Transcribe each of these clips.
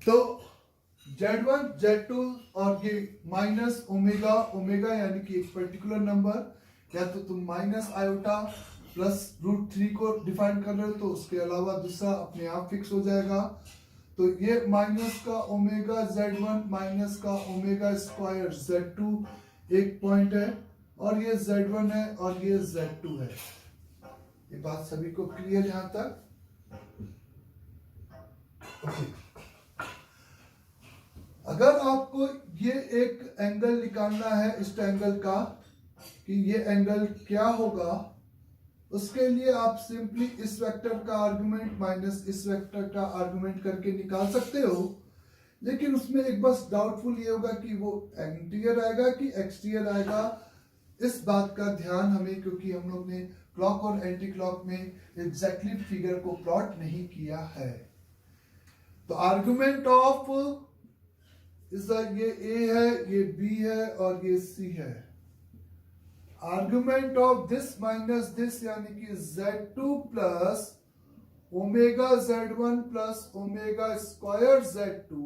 तो Z1 Z2 और ये माइनस ओमेगा, ओमेगा यानी कि एक पर्टिकुलर नंबर, या तो तुम माइनस आयोटा प्लस √3 को डिफाइन कर रहे हो तो उसके अलावा दूसरा अपने आप फिक्स हो जाएगा। तो ये माइनस का ओमेगा Z1 माइनस का ओमेगा स्क्वायर Z2 एक पॉइंट है, और ये Z1 है और ये Z2 है। ये बात सभी को क्लियर यहां तक? ओके। अगर आपको ये एक एंगल निकालना है इस ट्रायंगल का कि ये एंगल क्या होगा, उसके लिए आप सिंपली इस वेक्टर का आर्गुमेंट माइनस इस वेक्टर का आर्गुमेंट करके निकाल सकते हो। लेकिन उसमें एक बस डाउटफुल ये होगा कि वो इंटीरियर आएगा कि एक्सटीरियर आएगा। इस बात का ध्यान हमें, क्योंकि हम लोग ने क्लॉक और एंटी क्लॉक में एग्जैक्टली फिगर को प्लॉट नहीं किया है। तो आर्गुमेंट ऑफ ये A है, ये B है और ये C है। Argument of this minus this यानी कि Z2 plus omega Z1 plus omega square Z2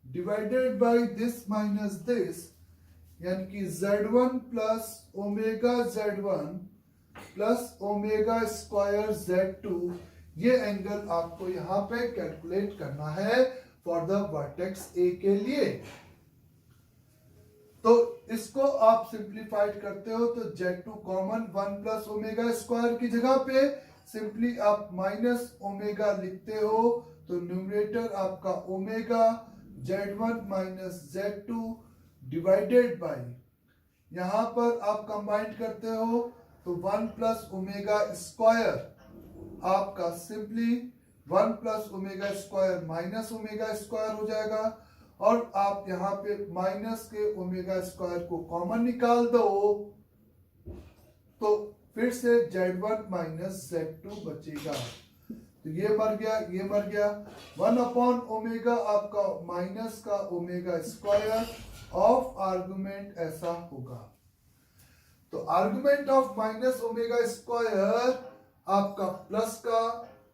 divided by this minus this यानी कि Z1 plus omega Z1 plus omega square Z2। ये एंगल आपको यहां पे कैलकुलेट करना है फॉर द वर्टेक्स A के लिए। तो इसको आप सिंप्लीफाइड करते हो तो Z2 common 1 plus omega square की जगह पे सिंपली आप माइनस ओमेगा लिखते हो, तो न्यूमरेटर आपका omega Z1 minus Z2 divided by, यहां पर आप कंबाइन करते हो तो 1 प्लस ओमेगा स्क्वायर आपका simply 1 plus omega square minus omega square हो जाएगा, और आप यहां पे माइनस के ओमेगा स्क्वायर को कॉमन निकाल दो तो फिर से Z1 माइनस Z2 बचेगा। तो ये मर गया, ये मर गया। 1 अपॉन ओमेगा आपका माइनस का ओमेगा स्क्वायर ऑफ आर्गुमेंट ऐसा होगा। तो argument of minus omega square आपका प्लस का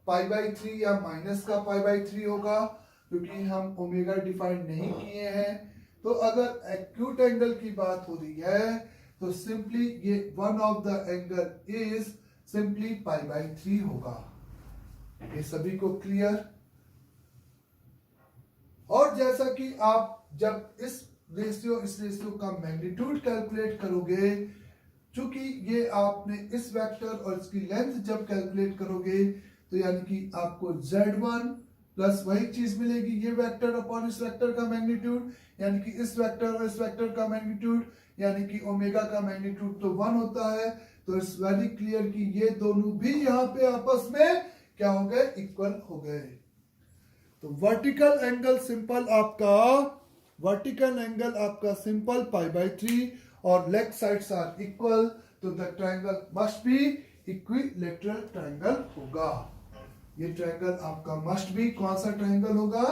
पाई बाई 3 या माइनस का पाई बाई 3 होगा, क्योंकि हम ओमेगा डिफाइन नहीं किए हैं। तो अगर एक्यूट एंगल की बात हो रही है तो सिंपली ये one of the angle is simply pi by 3 होगा। ये सभी को क्लियर? और जैसा कि आप जब इस रेशियो का मैग्नीट्यूड कैलकुलेट करोगे, चूंकि ये आपने इस वेक्टर और इसकी लेंथ जब कैलकुलेट करोगे तो यानी कि आपको Z1 प्लस वही चीज मिलेगी, ये वेक्टर अपॉन इस वेक्टर का मैग्नीट्यूड, यानी कि इस वेक्टर और इस वेक्टर का मैग्नीट्यूड, यानी कि ओमेगा का मैग्नीट्यूड तो 1 होता है। तो इट्स वेरी क्लियर कि ये दोनों भी यहाँ पे आपस में क्या हो गए, इक्वल हो गए। तो vertical angle simple pi by 3 और लेग साइड्स आर इक्वल, तो the triangle must be equilateral triangle होगा। ये ट्रायंगल आपका मस्ट बी कौन सा ट्रायंगल होगा,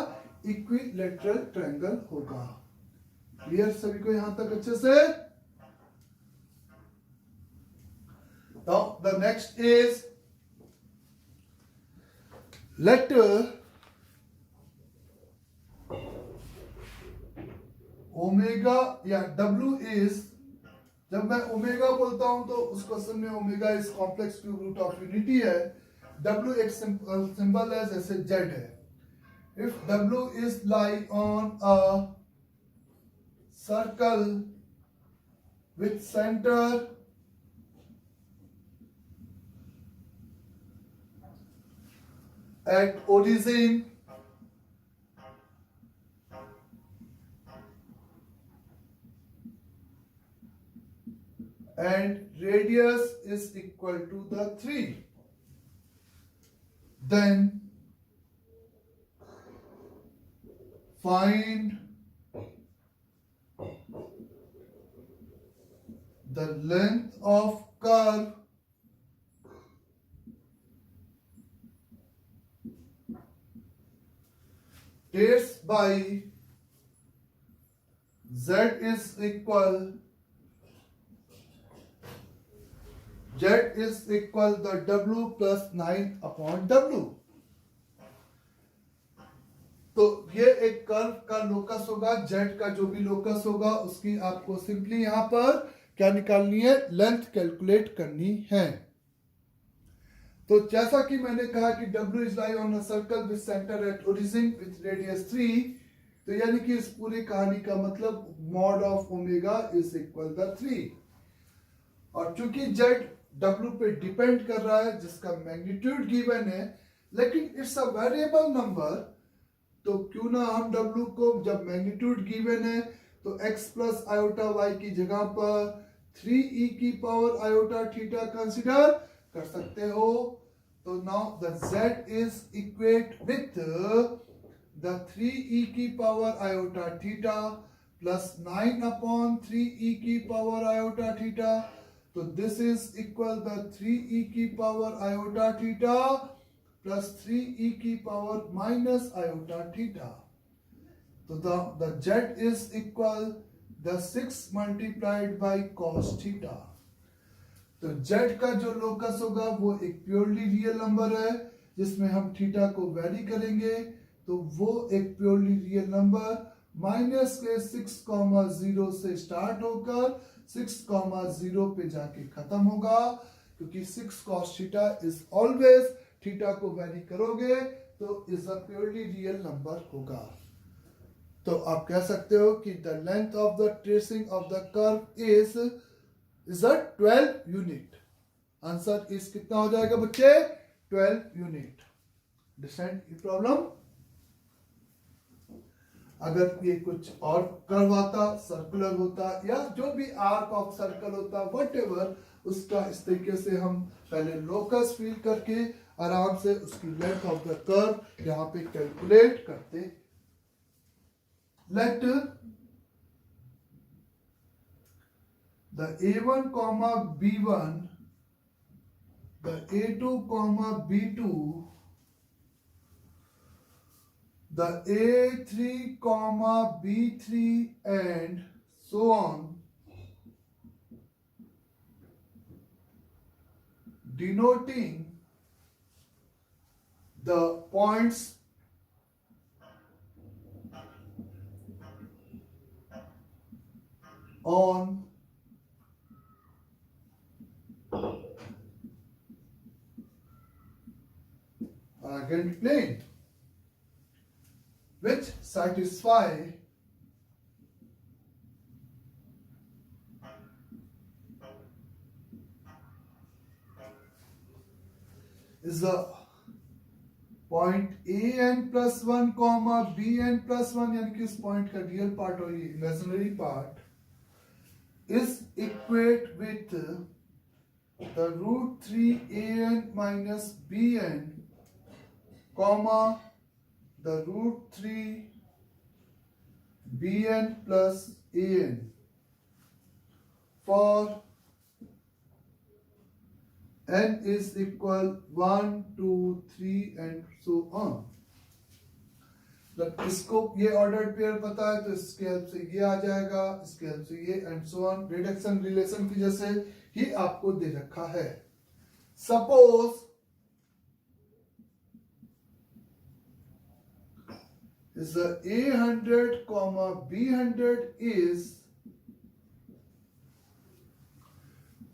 इक्विलैटरल ट्रायंगल होगा। क्लियर सभी को यहां तक अच्छे से? Now the next is let omega या W is, जब मैं ओमेगा बोलता हूं तो उस क्वेश्चन में omega is complex cube root of unity है, W एक सिंबल है जैसे Z है। If W is lie on a circle with center at origin and radius is equal to the 3, then find the length of curve traced by Z is equal the W plus 9 upon W. तो ये एक curve का locus होगा, Z का जो भी locus होगा उसकी आपको सिंपली यहां पर क्या निकालनी है, लेंथ कैलकुलेट करनी है। तो जैसा कि मैंने कहा कि W is lie on a circle with center at origin with radius 3, तो यानी कि इस पूरी कहानी का मतलब mod of omega is equal the 3। और चूंकि Z W पे डिपेंड कर रहा है जिसका मैग्नीट्यूड गिवन है, लेकिन इट्स अ वेरिएबल नंबर, तो क्यों ना हम W को जब मैग्नीट्यूड गिवन है तो x प्लस आयोटा y की जगह पर 3e की पावर आयोटा थीटा कंसिडर कर सकते हो। तो now the z is equate with the 3e की power iota theta plus 9 upon 3e की पावर आयोटा थीटा, तो this is equal the 3e की power iota theta plus 3e की power minus iota theta. तो the z is equal the 6 multiplied by cos theta. तो z का जो locus होगा वो एक प्योरली रियल नंबर है जिसमें हम थीटा को वेरी करेंगे, तो वो एक प्योरली रियल नंबर माइनस के 6,0 से स्टार्ट होकर 6,0 पे जाके खत्म होगा, क्योंकि 6 cos theta is always, theta को वेरी करोगे तो is a purely real number होगा। तो आप कह सकते हो कि the length of the tracing of the curve is a 12 unit. Answer इस कितना हो जाएगा बच्चे, 12 यूनिट। डिस्टेंट की प्रॉब्लम, अगर ये कुछ और कर्व आता, सर्कुलर होता या जो भी आर्क ऑफ सर्कल होता, व्हाटएवर, उसका इस तरीके से हम पहले लोकस फील करके आराम से उसकी लेंथ ऑफ द कर्व यहां पे कैलकुलेट करते। Let the A1 comma B1, the A2 comma B2, the A3 comma B3 and so on denoting the points on Argand plane which satisfy is the point an plus 1 comma bn plus 1, यानी कि इस point का real part और ये imaginary part is equate with the root 3 an minus bn comma the root 3 bn plus an for n is equal 1 2 3 and so on। इसको ये ordered pair पता है तो इसके हेल्प से ये आ जाएगा, इसके हेल्प से ये and so on, reduction relation की जैसे ही आपको दे रखा है। Suppose is A100 comma B100 is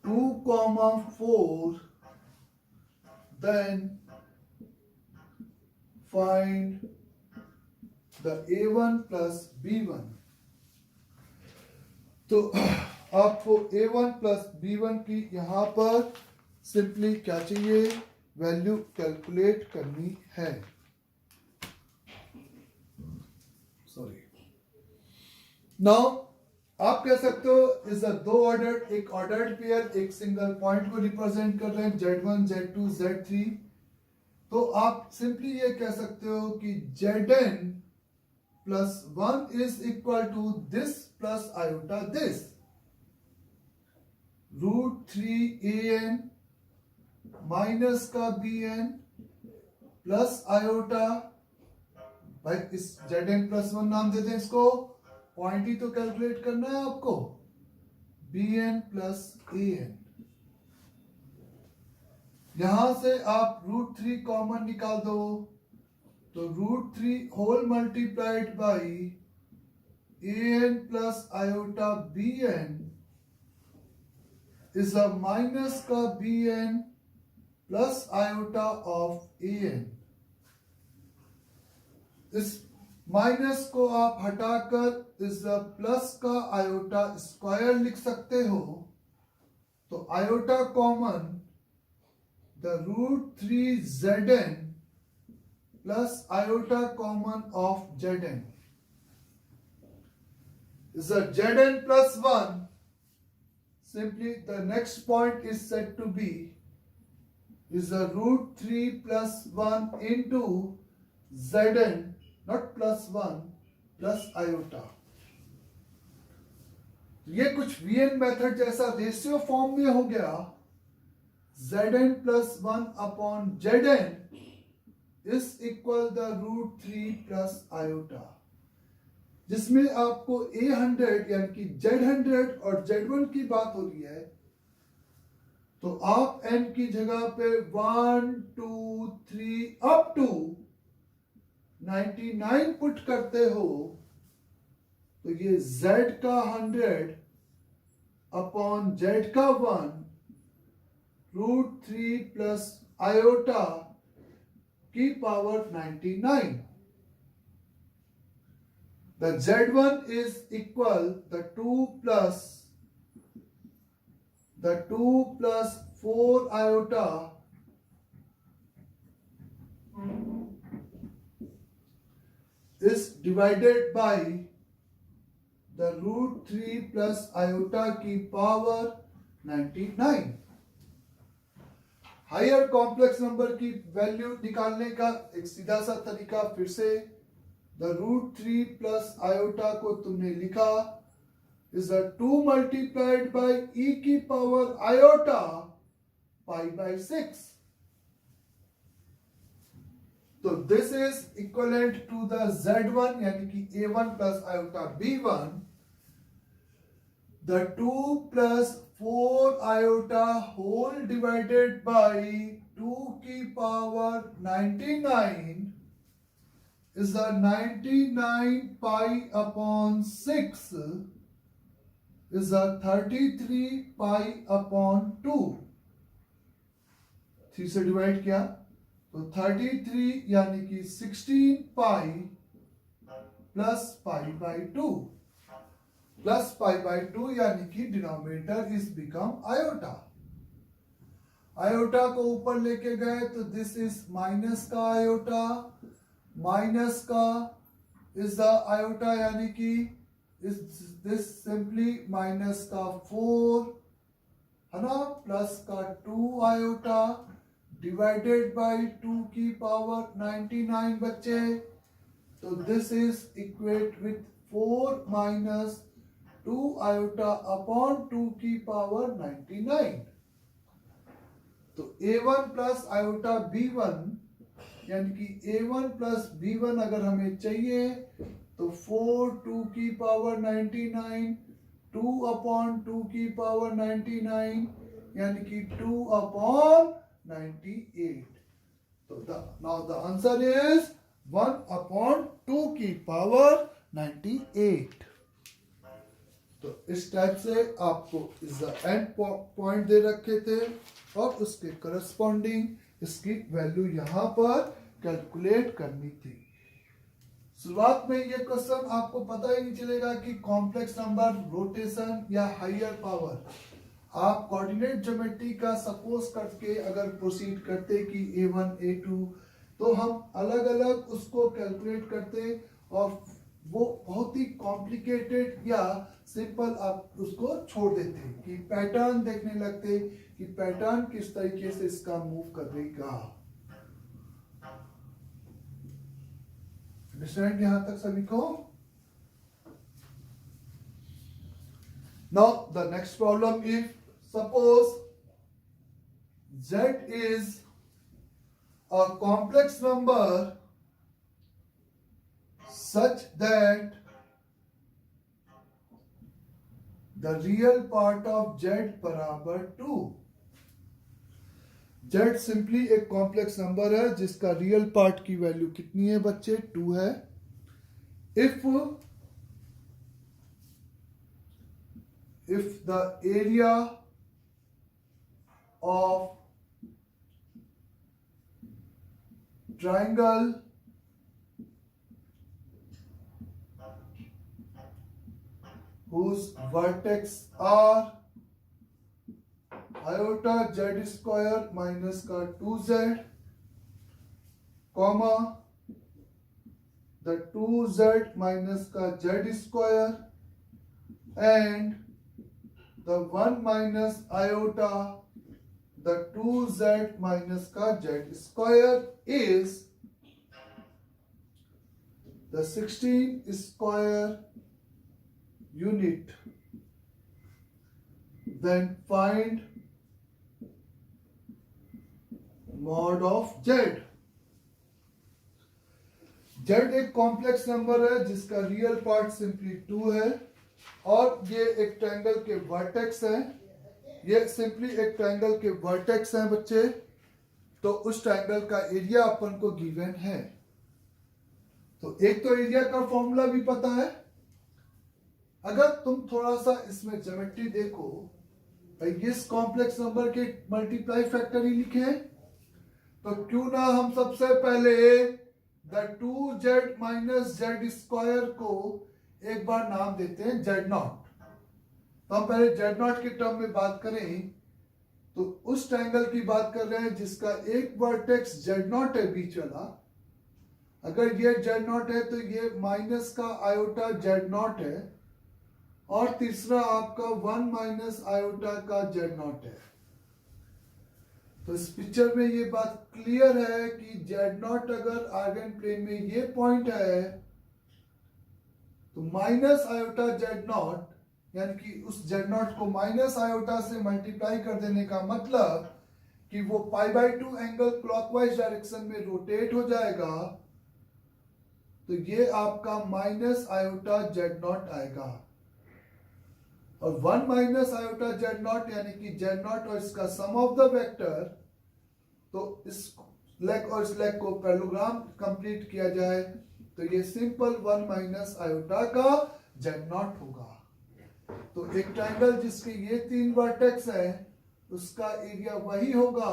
2,4, then find the A1 plus B1। तो आपको A1 प्लस B1 की यहां पर सिंपली क्या चाहिए, वैल्यू कैलकुलेट करनी है। सॉरी, नाउ आप कह सकते हो इज अ दो ऑर्डर्ड, एक ऑर्डर्ड पेयर एक सिंगल पॉइंट को रिप्रेजेंट कर रहे हैं, Z1 Z2 Z3। तो आप सिंपली ये कह सकते हो कि Zn plus 1 is equal to this plus iota this, root 3 an minus का bn plus iota, भाई इस Zn plus 1 नाम दे दें इसको, पॉइंट ही तो कैलकुलेट करना है आपको, bn plus an। यहां से आप रूट 3 कॉमन निकाल दो, तो √3 whole multiplied by an plus iota bn is a minus का bn plus iota of an। इस माइनस को आप हटाकर इस प्लस का आयोटा स्क्वायर लिख सकते हो। तो iota common, the √3 zn plus iota common of zn is a zn plus 1. Simply the next point is said to be is a √3 plus 1 into zn, not plus 1, plus iota। ये कुछ VN method जैसा ratio form में हो गया। zn plus 1 upon zn is equal the √3 plus iota, जिसमें आपको A100 यानी कि Z100 और Z1 की बात हो रही है। तो आप n की जगह पे 1 2 3 अप टू 99 पुट करते हो, तो ये Z का 100 अपॉन Z का 1 √3 प्लस आयोटा की power 99। The Z1 is equal the 2 plus 4 iota is divided by the √3 plus iota की पावर 99। हायर कॉम्प्लेक्स नंबर की वैल्यू निकालने का एक सीधा सा तरीका फिर से, द √3 प्लस आयोटा को तुमने लिखा is a 2 multiplied by e की पावर आयोटा पाई बाई 6। तो this is equivalent to the Z1 यानी कि A1 plus iota B1, the 2 plus 4 iota whole divided by 2 की power 99 is the 99 pi upon 6 is the 33 pi upon 2। 3 से divide किया तो 33 यानी कि 16 pi plus pi by 2 plus pi by 2 यानी कि denominator is become iota. Iota को ऊपर लेके गए तो दिस इज माइनस का आयोटा, माइनस का इज द आयोटा यानी कि दिस सिंपली माइनस का 4 है ना, प्लस का 2 आयोटा डिवाइडेड बाई 2 की पावर 99 बच्चे। तो this is equate with 4 minus 2 iota upon 2 की पावर 99। तो A1 प्लस आयोटा B1 यानी कि A1 प्लस B1 अगर हमें चाहिए तो 4 2 की पावर 99 2 अपॉन 2 की पावर 99 यानी कि 2 अपॉन 98। तो now the answer is 1 upon 2 की पावर 98। तो इस टाइप से आपको इस एंड पॉइंट दे रखे थे और उसके करस्पॉन्डिंग इसकी वैल्यू यहां पर कैलकुलेट करनी थी। शुरुआत में ये क्वेश्चन आपको पता ही नहीं चलेगा कि कॉम्प्लेक्स नंबर, रोटेशन या हायर पावर। आप कोऑर्डिनेट ज्योमेट्री का सपोज करके अगर प्रोसीड करते कि A1 A2 तो हम अलग अलग उसको कैलकुलेट करते और वो बहुत ही कॉम्प्लिकेटेड या सिंपल आप उसको छोड़ देते कि पैटर्न देखने लगते कि पैटर्न किस तरीके से इसका मूव करेगा। अंडरस्टैंड यहां तक सभी को? Now the next problem is suppose Z is a complex number such that the real part of Z बराबर 2। जेड सिंपली एक कॉम्प्लेक्स नंबर है जिसका रियल पार्ट की वैल्यू कितनी है बच्चे? 2 है। if the area of triangle whose vertex are iota z square minus का 2z comma the 2z minus का z square and the 1 minus iota the 2z minus का z square is the 16 square unit. Then find mod of z. z एक complex number है जिसका real part simply 2 है और ये एक triangle के वर्टेक्स है। ये सिंपली एक ट्रायंगल के वर्टेक्स हैं बच्चे। तो उस ट्रायंगल का एरिया अपन को गिवन है। तो एक तो एरिया का फॉर्मूला भी पता है। अगर तुम थोड़ा सा इसमें ज्योमेट्री देखो, भाई इस कॉम्प्लेक्स नंबर के मल्टीप्लाई फैक्टर ही लिखे, तो क्यों ना हम सबसे पहले the 2z minus z square को एक बार नाम देते हैं जेड नॉट। तो हम पहले जेड नॉट के टर्म में बात करें तो उस ट्रायंगल की बात कर रहे हैं जिसका एक वर्टेक्स जेड नॉट है बीच वाला। अगर ये जेड नॉट है तो ये माइनस का आयोटा जेड नॉट है और तीसरा आपका 1 माइनस आयोटा का जेड नॉट है। तो इस पिक्चर में ये बात क्लियर है कि जेड नॉट अगर आर्गन प्लेन में ये पॉइंट है तो माइनस आयोटा जेड नॉट, यानी कि उस जेड नॉट को माइनस आयोटा से मल्टीप्लाई कर देने का मतलब कि वो π/2 एंगल क्लॉकवाइज डायरेक्शन में रोटेट हो जाएगा। तो ये आपका माइनस आयोटा जेड नॉट आएगा और 1 माइनस आयोटा जेड नॉट यानी कि जेड नॉट और इसका सम ऑफ द वेक्टर। तो इस लेग और इस लेग को पैरेललोग्राम कंप्लीट किया जाए तो ये सिंपल 1 माइनस आयोटा का जेड नॉट होगा। तो एक ट्रायंगल जिसके ये 3 वर्टेक्स है उसका एरिया वही होगा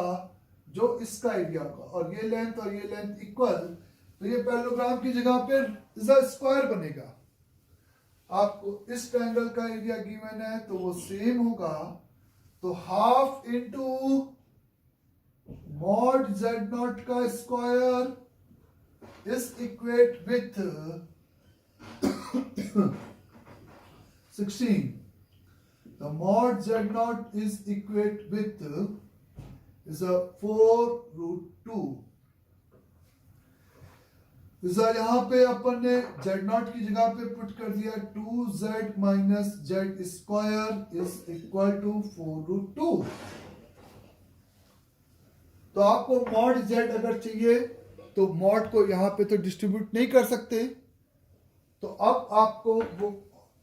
जो इसका एरिया होगा और ये लेंथ इक्वल। तो ये पैरेललोग्राम की जगह पे स्क्वायर बनेगा। आपको इस ट्रायंगल का एरिया गिवन है तो वो सेम होगा। तो half into mod z naught का square is equate with 16। The mod z naught is equate with is a 4√2। यहाँ पे अपन ने z नॉट की जगह पे पुट कर दिया 2z minus z square is equal to 4√2। तो आपको मॉड z अगर चाहिए तो मॉड को यहाँ पे तो डिस्ट्रीब्यूट नहीं कर सकते। तो अब आपको वो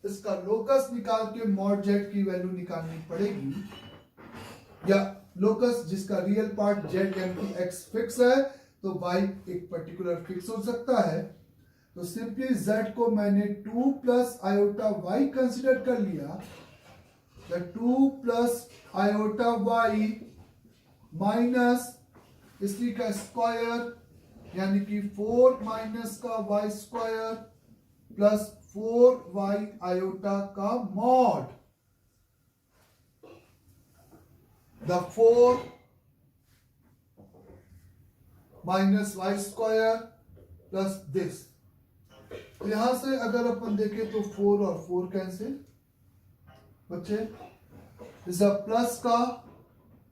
इसका लोकस निकाल के मॉड जेड की वैल्यू निकालनी पड़ेगी, या लोकस जिसका रियल पार्ट जेड यानी कि एक्स फिक्स है तो y एक पर्टिकुलर फिक्स हो सकता है। तो सिंपली z को मैंने 2 प्लस आयोटा y कंसिडर कर लिया। 2 प्लस आयोटा y माइनस इसी का स्क्वायर यानी कि 4 माइनस का y square plus 4y iota का mod. The 4 minus y square plus this. तो यहां से अगर अपन देखें तो 4 और 4 कैंसिल बच्चे। इज अ प्लस का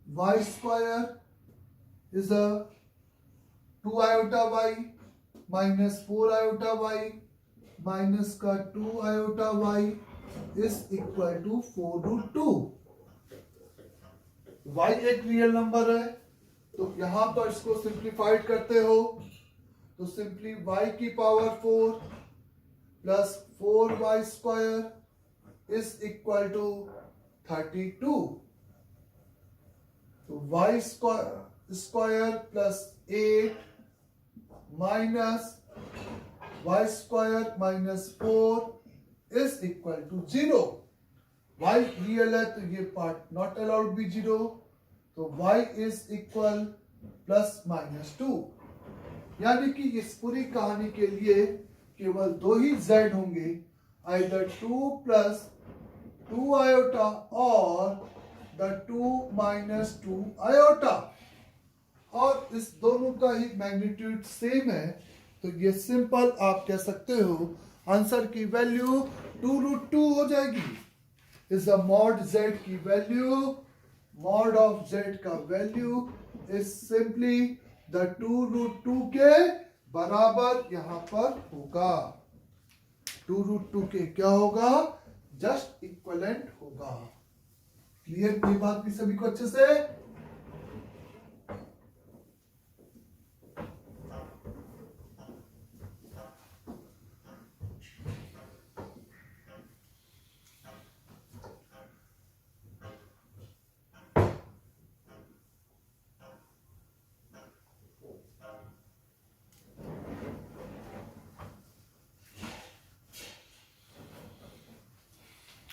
y square is a 2 iota y minus 4 iota y minus का 2 iota y is equal to 4√2। Y एक रियल नंबर है तो यहां पर इसको सिंप्लीफाइड करते हो तो सिंपली y की power 4 plus 4y square is equal to 32। तो y square square plus 8 minus y square minus 4 is equal to 0। Y real है तो ये पार्ट नॉट अलाउड बी 0, तो y is equal plus minus 2। यानी कि इस पूरी कहानी के लिए केवल दो ही z होंगे, आइदर 2 प्लस 2 आयोटा और द 2 माइनस 2 आयोटा, और इस दोनों का ही मैग्नीट्यूड सेम है, तो ये सिंपल आप कह सकते हो आंसर की वैल्यू 2√2 हो जाएगी। इज द मॉड z की वैल्यू, मॉड ऑफ z का वैल्यू इज सिंपली द 2√2 के बराबर यहां पर होगा। 2√2 के क्या होगा? जस्ट इक्वलेंट होगा। क्लियर ये बात भी सभी को अच्छे से?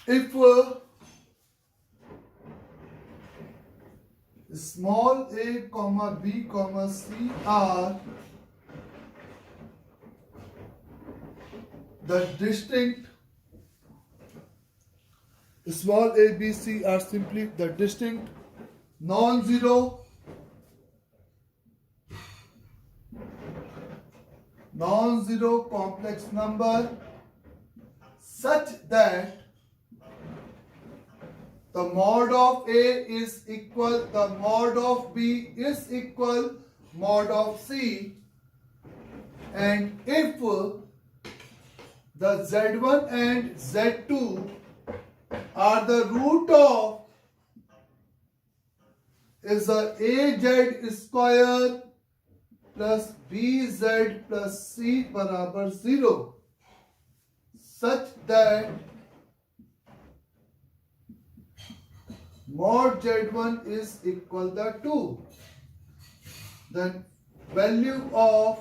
If small a comma b comma c are the distinct, small a b c are simply the distinct non-zero complex number such that the mod of A is equal, the mod of B is equal mod of C, and if the Z1 and Z2 are the root of is a AZ square plus BZ plus C बराबर 0, such that mod Z1 is equal to 2, then value of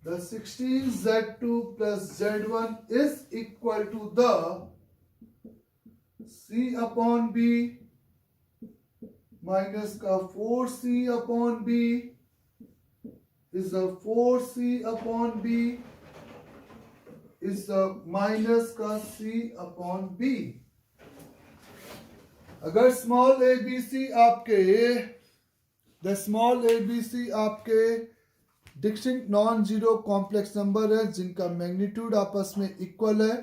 the 16Z2 plus Z1 is equal to the C upon B minus का 4C upon B is a 4C upon B is minus का C upon B। अगर small A B C आपके distinct non zero complex number है जिनका magnitude आपस में equal है,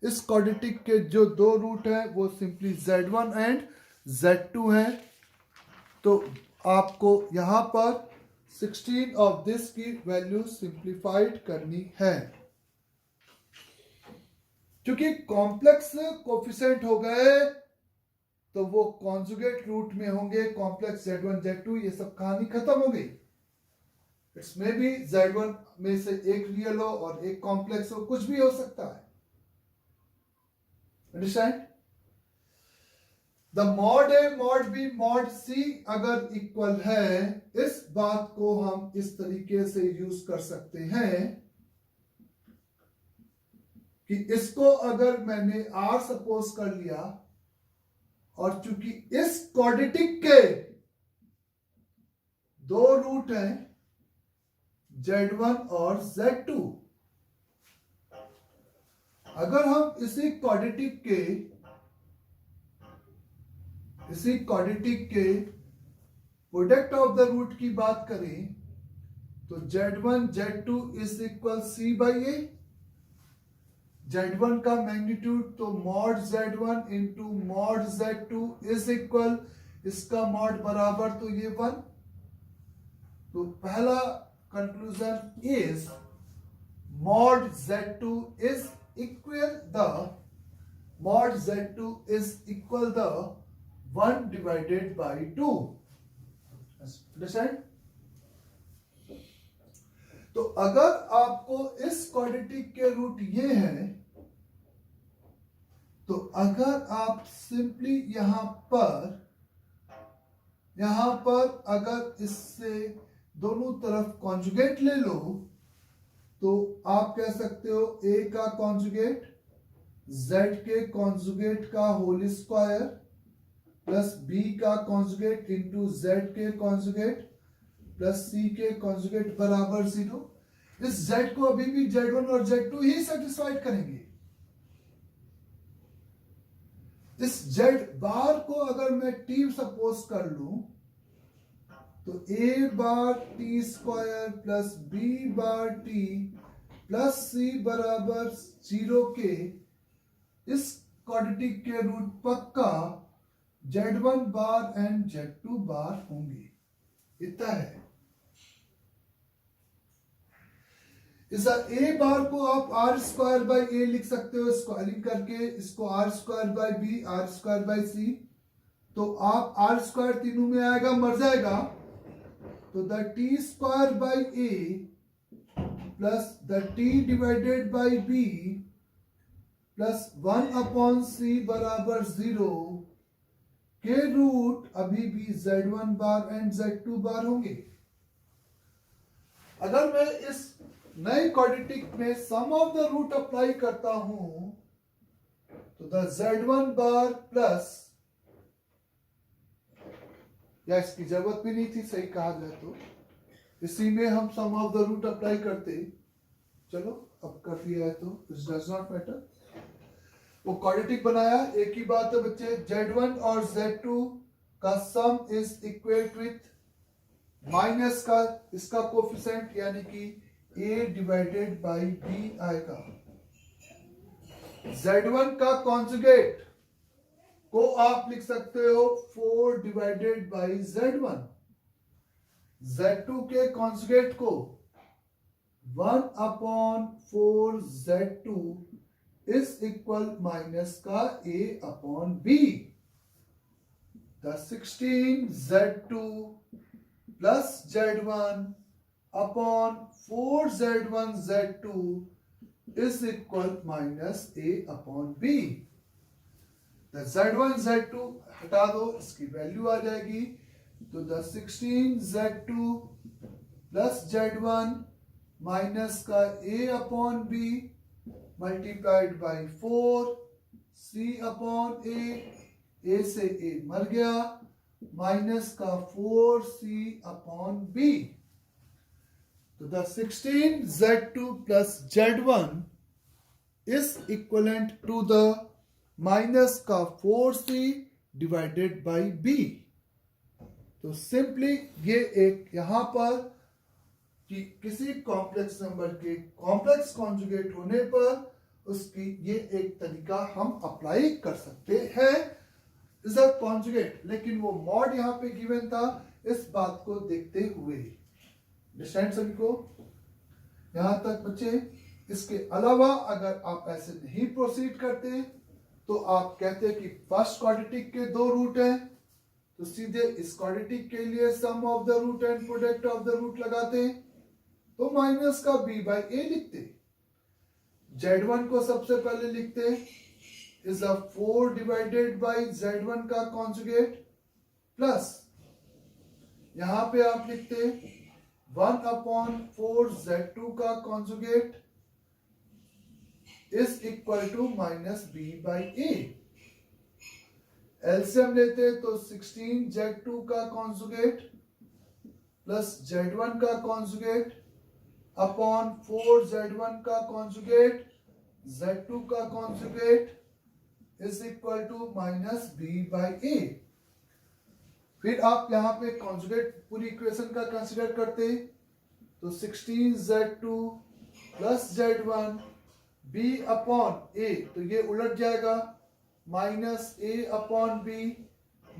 इस क्वाड्रेटिक के जो दो रूट हैं वो सिंपली Z1 एंड Z2 हैं, तो आपको यहां पर 16 ऑफ दिस की वैल्यू सिंप्लीफाइड करनी है। क्योंकि कॉम्प्लेक्स कोफिशिएंट हो गए तो वो कॉन्जुगेट रूट में होंगे, कॉम्प्लेक्स Z1 Z2, ये सब कहानी खत्म हो गई। इट्स मे बी Z1 में से एक रियल हो और एक कॉम्प्लेक्स हो, कुछ भी हो सकता है। Understand? The mod a mod b mod c अगर इक्वल है, इस बात को हम इस तरीके से यूज कर सकते हैं कि इसको अगर मैंने R सपोज कर लिया और चूंकि इस क्वाड्रेटिक के दो रूट हैं Z1 और Z2, अगर हम इसी क्वाड्रेटिक के प्रोडक्ट ऑफ द रूट की बात करें तो Z1 Z2 is equal C by A। Z1 का मैग्नीट्यूड तो mod Z1 into mod Z2 is equal, इसका मॉड बराबर तो ये 1। तो पहला conclusion is mod Z2 is equal the 1 divided by 2। Understand? तो अगर आपको इस क्वाड्रेटिक के रूट ये हैं तो अगर आप सिंपली यहां पर अगर इससे दोनों तरफ कॉन्जुगेट ले लो तो आप कह सकते हो a का कॉन्जुगेट z के कॉन्जुगेट का होल स्क्वायर प्लस b का कॉन्जुगेट इंटू z के कॉन्जुगेट प्लस c के कॉन्जुगेट बराबर 0। इस z को अभी भी z1 और z2 ही सेटिस्फाइड करेंगे। इस z बार को अगर मैं t सपोज कर लूं तो a bar t square plus b bar t plus c बराबर 0 के इस क्वाड्रेटिक के रूट पक्का z1 बार एंड z2 बार होंगे। इतना है। इस a बार को आप आर स्क्वायर बाई ए लिख सकते हो स्क्वायरिंग करके, इसको r square by b, r square by c. तो आप आर स्क्वायर तीनों में आएगा, मर जाएगा, तो the t square by a plus the t divided by b plus 1 upon c बराबर 0 के रूट अभी भी z1 बार एंड z2 बार होंगे। अगर मैं इस नए क्वाड्रेटिक में सम ऑफ द रूट अप्लाई करता हूं तो द z1 बार प्लस, या इसकी जरूरत भी नहीं थी सही कहा जाए तो, इसी में हम सम ऑफ द रूट अप्लाई करते। चलो अब कर दिया है तो इट डज नॉट मैटर। वो क्वाड्रेटिक बनाया, एक ही बात है बच्चे, z1 और z2 का सम इज इक्वल विथ माइनस का इसका कोफिशिएंट यानी कि a डिवाइडेड बाई b आएगा। z1 का कॉन्जुगेट को आप लिख सकते हो 4 डिवाइडेड बाई z1, z2 के कॉन्जुगेट को 1 upon 4 z2 is equal minus का a upon b। The 16 z2 plus z1 upon 4 z1 z2 is equal minus a upon b। the z1 z2 हटा दो, इसकी वैल्यू आ जाएगी, तो the 16 z2 plus z1 minus का a upon b multiplied by 4 c upon a से a मर गया, minus का 4c upon b। तो the 16 z2 plus z1 is equivalent to the minus का 4c divided by b। तो simply ये एक यहां पर कि किसी कॉम्प्लेक्स नंबर के कॉम्प्लेक्स कॉन्जुगेट होने पर उसकी ये एक तरीका हम अप्लाई कर सकते हैं इज अ कॉन्जुगेट। लेकिन वो मॉड यहां पे गिवन था, इस बात को देखते हुए अंडरस्टैंड सभी को यहां तक बच्चे। इसके अलावा अगर आप ऐसे नहीं प्रोसीड करते तो आप कहते हैं कि फर्स्ट क्वाड्रेटिक के 2 रूट हैं, तो सीधे इस क्वाड्रेटिक के लिए sum of the root and product of the root लगाते तो माइनस का b बाई a लिखते। z1 को सबसे पहले लिखते is a 4 divided by z1 का कॉन्जुगेट प्लस यहां पे आप लिखते 1 अपॉन 4 z2 का conjugate is equal to minus b by a। LCM लेते तो 16 z2 का कॉन्जुगेट प्लस z1 का कॉन्जुगेट अपॉन 4 z1 का कॉन्जुगेट z2 का conjugate is equal to minus b by a। फिर आप यहां पे कॉन्जुगेट पूरी इक्वेशन का कंसीडर करते तो 16 z2 plus z1 b upon a, तो ये उलट जाएगा, minus a upon b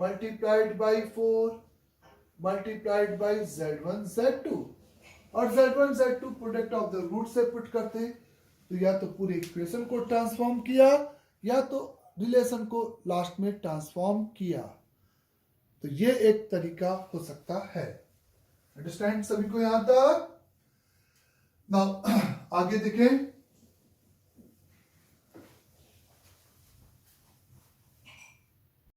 multiplied by 4 multiplied by z1 z2, और z1 z2 product of the root से पुट करते तो या तो पूरी इक्वेशन को ट्रांसफॉर्म किया या तो रिलेशन को लास्ट में ट्रांसफॉर्म किया। तो ये एक तरीका हो सकता है। अंडरस्टैंड सभी को यहां तक? नाउ आगे देखें।